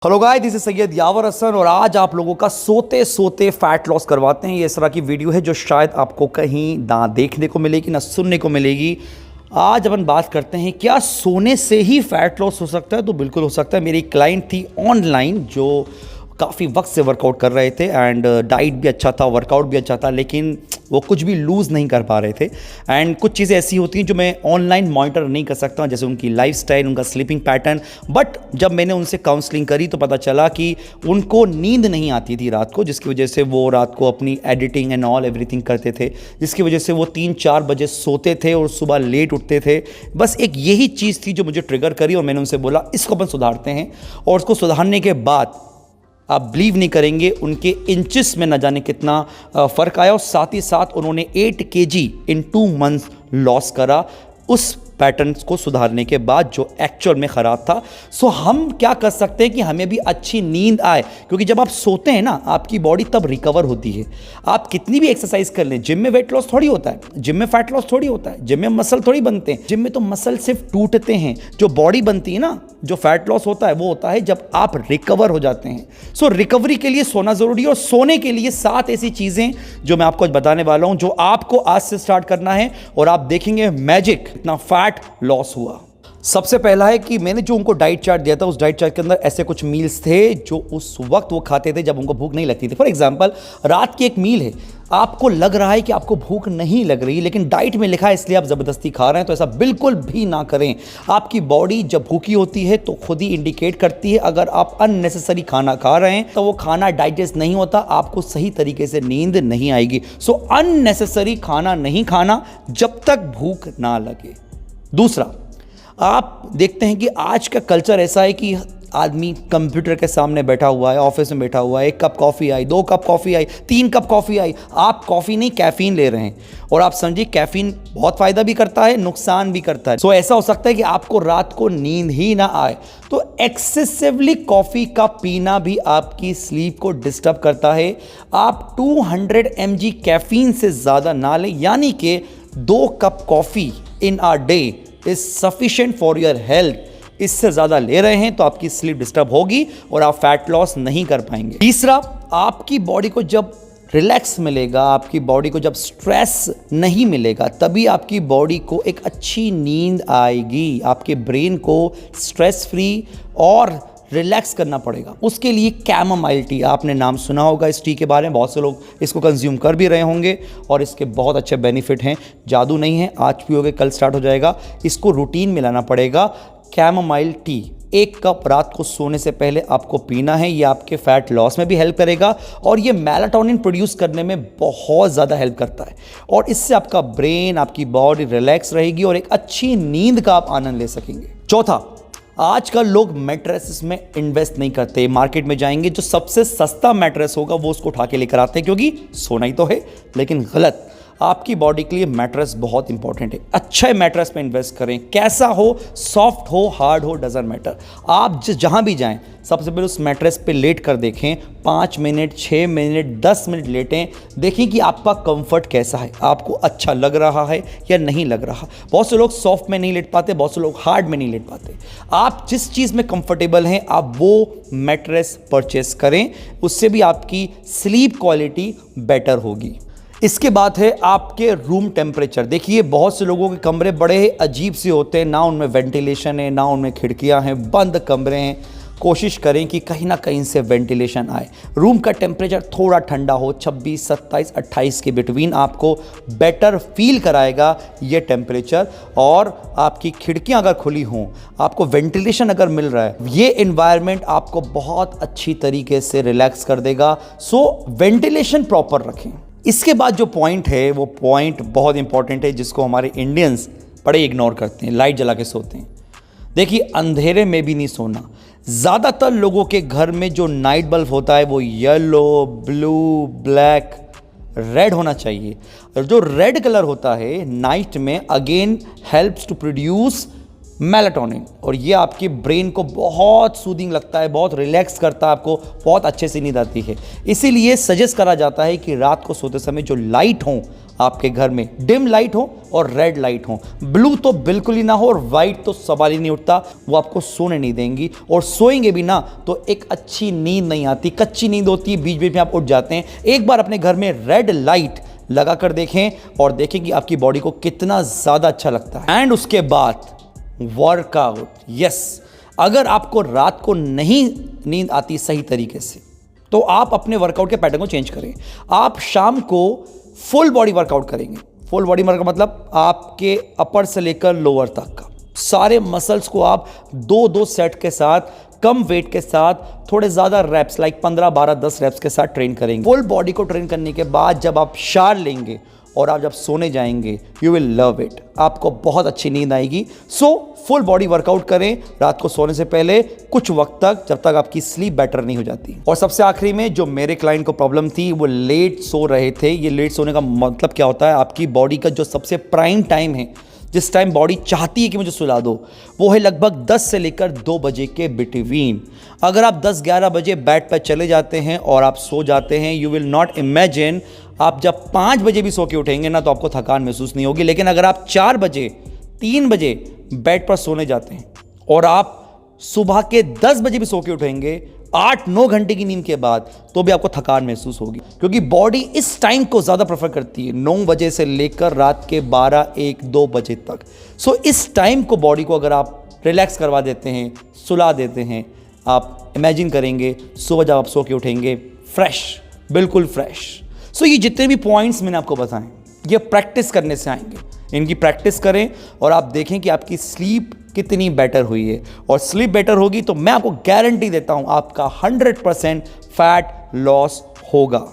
Hello guys, this is Syed Yawar Hasan और आज आप लोगों का सोते सोते फैट लॉस करवाते हैं। ये इस तरह की वीडियो है जो शायद आपको कहीं ना देखने को मिलेगी ना सुनने को मिलेगी। आज अपन बात करते हैं क्या सोने से ही फैट लॉस हो सकता है। तो बिल्कुल हो सकता है। मेरी क्लाइंट थी ऑनलाइन जो काफ़ी वक्त से वर्कआउट कर रहे थे एंड डाइट भी अच्छा था, वर्कआउट भी अच्छा था, लेकिन वो कुछ भी लूज़ नहीं कर पा रहे थे। एंड कुछ चीज़ें ऐसी होती हैं जो मैं ऑनलाइन मॉनिटर नहीं कर सकता, जैसे उनकी लाइफस्टाइल, उनका स्लीपिंग पैटर्न। बट जब मैंने उनसे काउंसलिंग करी तो पता चला कि उनको नींद नहीं आती थी रात को, जिसकी वजह से वो रात को अपनी एडिटिंग एंड ऑल एवरीथिंग करते थे, जिसकी वजह से वो 3-4 बजे सोते थे और सुबह लेट उठते थे। बस एक यही चीज़ थी जो मुझे ट्रिगर करी और मैंने उनसे बोला इसको अपन सुधारते हैं। और उसको सुधारने के बाद आप बिलीव नहीं करेंगे, उनके इंचेस में न जाने कितना फ़र्क आया और साथ ही साथ उन्होंने 8 kg इन 2 मंथ्स लॉस करा उस पैटर्न्स को सुधारने के बाद जो एक्चुअल में ख़राब था। सो हम क्या कर सकते हैं कि हमें भी अच्छी नींद आए, क्योंकि जब आप सोते हैं ना आपकी बॉडी तब रिकवर होती है। आप कितनी भी एक्सरसाइज कर लें, जिम में वेट लॉस थोड़ी होता है, जिम में फैट लॉस थोड़ी होता है, जिम में मसल थोड़ी बनते हैं। जिम में तो मसल सिर्फ टूटते हैं, जो बॉडी बनती है ना, जो फैट लॉस होता है वो होता है जब आप रिकवर हो जाते हैं। सो रिकवरी के लिए सोना ज़रूरी है और सोने के लिए 7 ऐसी चीज़ें जो मैं आपको आज बताने वाला हूं, जो आपको आज से स्टार्ट करना है और आप देखेंगे मैजिक, इतना फैट लॉस हुआ। सबसे पहला है कि मैंने जो उनको डाइट चार्ट दिया था, उस डाइट चार्ट के अंदर ऐसे कुछ मील्स थे जो उस वक्त वो खाते थे जब उनको भूख नहीं लगती थी। फॉर एग्जांपल, रात की एक मील है, आपको लग रहा है कि आपको भूख नहीं लग रही, लेकिन डाइट में लिखा है इसलिए आप ज़बरदस्ती खा रहे हैं, तो ऐसा बिल्कुल भी ना करें। आपकी बॉडी जब भूखी होती है तो खुद ही इंडिकेट करती है। अगर आप अननेसेसरी खाना खा रहे हैं तो वो खाना डाइजेस्ट नहीं होता, आपको सही तरीके से नींद नहीं आएगी। सो अननेसेसरी खाना नहीं खाना जब तक भूख ना लगे। दूसरा, आप देखते हैं कि आज का कल्चर ऐसा है कि आदमी कंप्यूटर के सामने बैठा हुआ है, ऑफिस में बैठा हुआ है, 1 कप कॉफ़ी आई, 2 कप कॉफ़ी आई, 3 कप कॉफ़ी आई। आप कॉफ़ी नहीं कैफ़ीन ले रहे हैं और आप समझिए कैफ़ीन बहुत फ़ायदा भी करता है, नुकसान भी करता है। सो ऐसा हो सकता है कि आपको रात को नींद ही ना आए। तो एक्सेसिवली कॉफ़ी का पीना भी आपकी स्लीप को डिस्टर्ब करता है। आप 200 mg कैफ़ीन से ज़्यादा ना लें, यानी कि 2 cup coffee in a day is sufficient for your health. इससे ज़्यादा ले रहे हैं तो आपकी स्लीप डिस्टर्ब होगी और आप फैट लॉस नहीं कर पाएंगे। तीसरा, आपकी बॉडी को जब रिलैक्स मिलेगा, आपकी बॉडी को जब स्ट्रेस नहीं मिलेगा, तभी आपकी बॉडी को एक अच्छी नींद आएगी। आपके ब्रेन को स्ट्रेस फ्री और रिलैक्स करना पड़ेगा। उसके लिए कैमोमाइल टी, आपने नाम सुना होगा इस टी के बारे में, बहुत से लोग इसको कंज्यूम कर भी रहे होंगे और इसके बहुत अच्छे बेनिफिट हैं। जादू नहीं है, आज पियोगे कल स्टार्ट हो जाएगा। इसको रूटीन में लाना पड़ेगा। कैमोमाइल टी 1 कप रात को सोने से पहले आपको पीना है। ये आपके फैट लॉस में भी हेल्प करेगा और ये मेलाटोनिन प्रोड्यूस करने में बहुत ज़्यादा हेल्प करता है और इससे आपका ब्रेन, आपकी बॉडी रिलैक्स रहेगी और एक अच्छी नींद का आप आनंद ले सकेंगे। चौथा, आजकल लोग मैट्रेसेस में इन्वेस्ट नहीं करते। मार्केट में जाएंगे, जो सबसे सस्ता मैट्रेस होगा वो उसको उठा के लेकर आते हैं, क्योंकि सोना ही तो है। लेकिन गलत। आपकी बॉडी के लिए मैट्रेस बहुत इंपॉर्टेंट है। अच्छे मैट्रेस पे इन्वेस्ट करें, कैसा हो, सॉफ्ट हो, हार्ड हो, डजंट मैटर। आप जहाँ भी जाएं, सबसे पहले उस मैट्रेस पे लेट कर देखें। 5 मिनट, 6 मिनट, 10 मिनट लेटें, देखें कि आपका कंफर्ट कैसा है, आपको अच्छा लग रहा है या नहीं लग रहा। बहुत से लोग सॉफ्ट में नहीं लेट पाते, बहुत से लोग हार्ड में नहीं लेट पाते। आप जिस चीज़ में कंफर्टेबल हैं आप वो मैट्रेस परचेस करें, उससे भी आपकी स्लीप क्वालिटी बेटर होगी। इसके बाद है आपके रूम टेम्परेचर। देखिए, बहुत से लोगों के कमरे बड़े अजीब से होते हैं, ना उनमें वेंटिलेशन है, ना उनमें खिड़कियां हैं, बंद कमरे हैं। कोशिश करें कि कहीं ना कहीं से वेंटिलेशन आए। रूम का टेम्परेचर थोड़ा ठंडा हो, 26, 27, 28 के बिटवीन आपको बेटर फील कराएगा ये टेम्परेचर। और आपकी खिड़कियां अगर खुली हों, आपको वेंटिलेशन अगर मिल रहा है, ये एनवायरनमेंट आपको बहुत अच्छी तरीके से रिलैक्स कर देगा। सो वेंटिलेशन प्रॉपर रखें। इसके बाद जो पॉइंट है वो पॉइंट बहुत इंपॉर्टेंट है, जिसको हमारे इंडियंस बड़े इग्नोर करते हैं। लाइट जला के सोते हैं। देखिए, अंधेरे में भी नहीं सोना। ज़्यादातर लोगों के घर में जो नाइट बल्ब होता है वो येलो, ब्लू, ब्लैक, रेड होना चाहिए। और जो रेड कलर होता है नाइट में, again helps to produce melatonin, और ये आपके ब्रेन को बहुत सूदिंग लगता है, बहुत रिलैक्स करता है, आपको बहुत अच्छे से नींद आती है। इसीलिए सजेस्ट करा जाता है कि रात को सोते समय जो लाइट हो आपके घर में, डिम लाइट हो और रेड लाइट हो, ब्लू तो बिल्कुल ही ना हो और वाइट तो सवाल ही नहीं उठता, वो आपको सोने नहीं देंगी। और सोएंगे भी ना तो एक अच्छी नींद नहीं आती, कच्ची नींद होती है, बीच बीच में आप उठ जाते हैं। एक बार अपने घर में रेड लाइट लगा कर देखें और देखें कि आपकी बॉडी को कितना ज़्यादा अच्छा लगता है। एंड उसके बाद वर्कआउट। यस, अगर आपको रात को नहीं नींद आती सही तरीके से तो आप अपने वर्कआउट के पैटर्न को चेंज करें। आप शाम को फुल बॉडी वर्कआउट करेंगे। फुल बॉडी वर्कआउट मतलब आपके अपर से लेकर लोअर तक का सारे मसल्स को आप 2-2 सेट के साथ, कम वेट के साथ, थोड़े ज़्यादा रैप्स लाइक 15, 12, 10 रैप्स के साथ ट्रेन करेंगे। फुल बॉडी को ट्रेन करने के बाद जब आप शार लेंगे और आप जब सोने जाएंगे, यू विल लव इट, आपको बहुत अच्छी नींद आएगी। सो फुल बॉडी वर्कआउट करें रात को सोने से पहले कुछ वक्त तक, जब तक आपकी स्लीप बेटर नहीं हो जाती। और सबसे आखिरी में जो मेरे क्लाइंट को प्रॉब्लम थी, वो लेट सो रहे थे। ये लेट सोने का मतलब क्या होता है, आपकी बॉडी का जो सबसे प्राइम टाइम है, जिस टाइम बॉडी चाहती है कि मुझे सुला दो, वो है लगभग 10 से लेकर 2 बजे के बिटवीन। अगर आप 10-11 बजे बेड पर चले जाते हैं और आप सो जाते हैं, यू विल नॉट इमेजिन, आप जब 5 बजे भी सो के उठेंगे ना तो आपको थकान महसूस नहीं होगी। लेकिन अगर आप 4 बजे, 3 बजे बेड पर सोने जाते हैं और आप सुबह के 10 बजे भी सो के उठेंगे 8-9 घंटे की नींद के बाद, तो भी आपको थकान महसूस होगी, क्योंकि बॉडी इस टाइम को ज़्यादा प्रेफर करती है, 9 बजे से लेकर रात के 12-1-2 बजे तक। सो इस टाइम को बॉडी को अगर आप रिलैक्स करवा देते हैं, सुला देते हैं, आप इमेजिन करेंगे सुबह जब आप सो के उठेंगे फ्रेश, बिल्कुल फ्रेश। सो ये जितने भी पॉइंट्स मैंने आपको बताएं, ये प्रैक्टिस करने से आएंगे। इनकी प्रैक्टिस करें और आप देखें कि आपकी स्लीप कितनी बेटर हुई है। और स्लीप बेटर होगी तो मैं आपको गारंटी देता हूं आपका 100% फैट लॉस होगा।